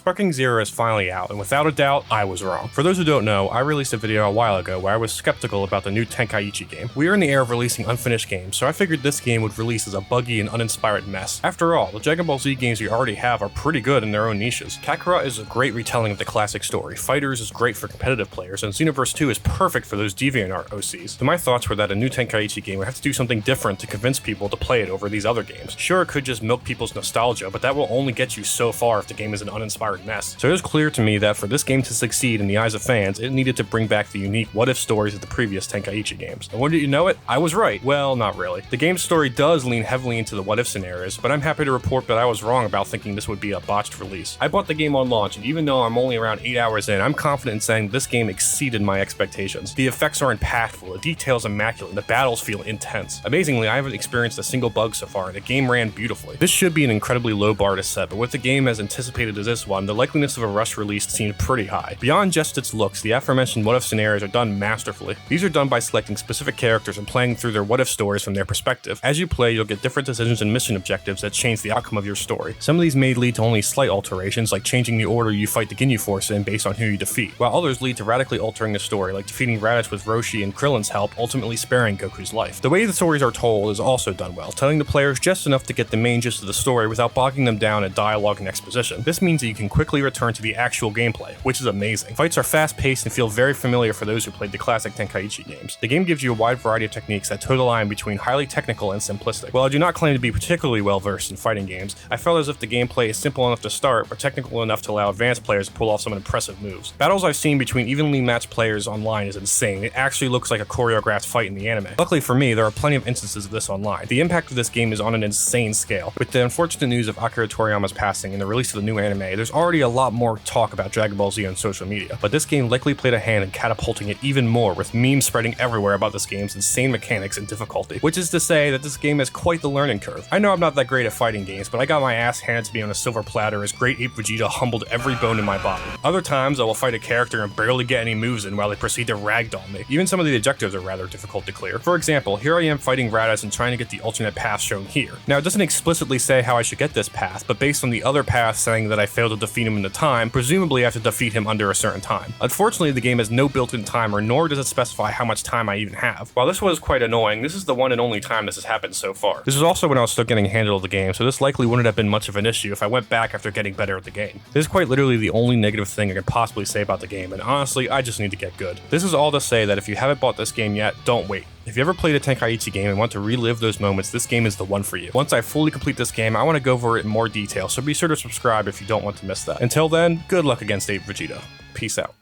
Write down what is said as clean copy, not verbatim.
Sparking Zero is finally out, and without a doubt, I was wrong. For those who don't know, I released a video a while ago where I was skeptical about the new Tenkaichi game. We are in the era of releasing unfinished games, so I figured this game would release as a buggy and uninspired mess. After all, the Dragon Ball Z games we already have are pretty good in their own niches. Kakarot is a great retelling of the classic story, Fighters is great for competitive players, and Xenoverse 2 is perfect for those DeviantArt OCs. So my thoughts were that a new Tenkaichi game would have to do something different to convince people to play it over these other games. Sure, it could just milk people's nostalgia, but that will only get you so far if the game is an uninspired mess. So it was clear to me that for this game to succeed in the eyes of fans, it needed to bring back the unique what-if stories of the previous Tenkaichi games. And wouldn't you know it? I was right. Well, not really. The game's story does lean heavily into the what-if scenarios, but I'm happy to report that I was wrong about thinking this would be a botched release. I bought the game on launch, and even though I'm only around 8 hours in, I'm confident in saying this game exceeded my expectations. The effects are impactful, the details immaculate, and the battles feel intense. Amazingly, I haven't experienced a single bug so far, and the game ran beautifully. This should be an incredibly low bar to set, but with the game as anticipated as this one, the likeliness of a rush release seemed pretty high. Beyond just its looks, the aforementioned what-if scenarios are done masterfully. These are done by selecting specific characters and playing through their what-if stories from their perspective. As you play, you'll get different decisions and mission objectives that change the outcome of your story. Some of these may lead to only slight alterations, like changing the order you fight the Ginyu Force in based on who you defeat, while others lead to radically altering the story, like defeating Raditz with Roshi and Krillin's help, ultimately sparing Goku's life. The way the stories are told is also done well, telling the players just enough to get the main gist of the story without bogging them down in dialogue and exposition. This means that you can quickly return to the actual gameplay, which is amazing. Fights are fast-paced and feel very familiar for those who played the classic Tenkaichi games. The game gives you a wide variety of techniques that toe the line between highly technical and simplistic. While I do not claim to be particularly well-versed in fighting games, I felt as if the gameplay is simple enough to start, but technical enough to allow advanced players to pull off some impressive moves. Battles I've seen between evenly matched players online is insane. It actually looks like a choreographed fight in the anime. Luckily for me, there are plenty of instances of this online. The impact of this game is on an insane scale. With the unfortunate news of Akira Toriyama's passing and the release of the new anime, there's already a lot more talk about Dragon Ball Z on social media, but this game likely played a hand in catapulting it even more, with memes spreading everywhere about this game's insane mechanics and difficulty, which is to say that this game has quite the learning curve. I know I'm not that great at fighting games, but I got my ass handed to me on a silver platter as Great Ape Vegeta humbled every bone in my body. Other times I will fight a character and barely get any moves in while they proceed to ragdoll me. Even some of the objectives are rather difficult to clear. For example, here I am fighting Raditz and trying to get the alternate path shown here. Now it doesn't explicitly say how I should get this path, but based on the other path saying that I failed to defeat him in the time, presumably I have to defeat him under a certain time. Unfortunately, the game has no built-in timer, nor does it specify how much time I even have. While this was quite annoying, this is the one and only time this has happened so far. This is also when I was still getting a handle of the game, so this likely wouldn't have been much of an issue if I went back after getting better at the game. This is quite literally the only negative thing I could possibly say about the game, and honestly, I just need to get good. This is all to say that if you haven't bought this game yet, don't wait. If you ever played a Tenkaichi game and want to relive those moments, this game is the one for you. Once I fully complete this game, I want to go over it in more detail, so be sure to subscribe if you don't want to miss that. Until then, good luck against Ape Vegeta. Peace out.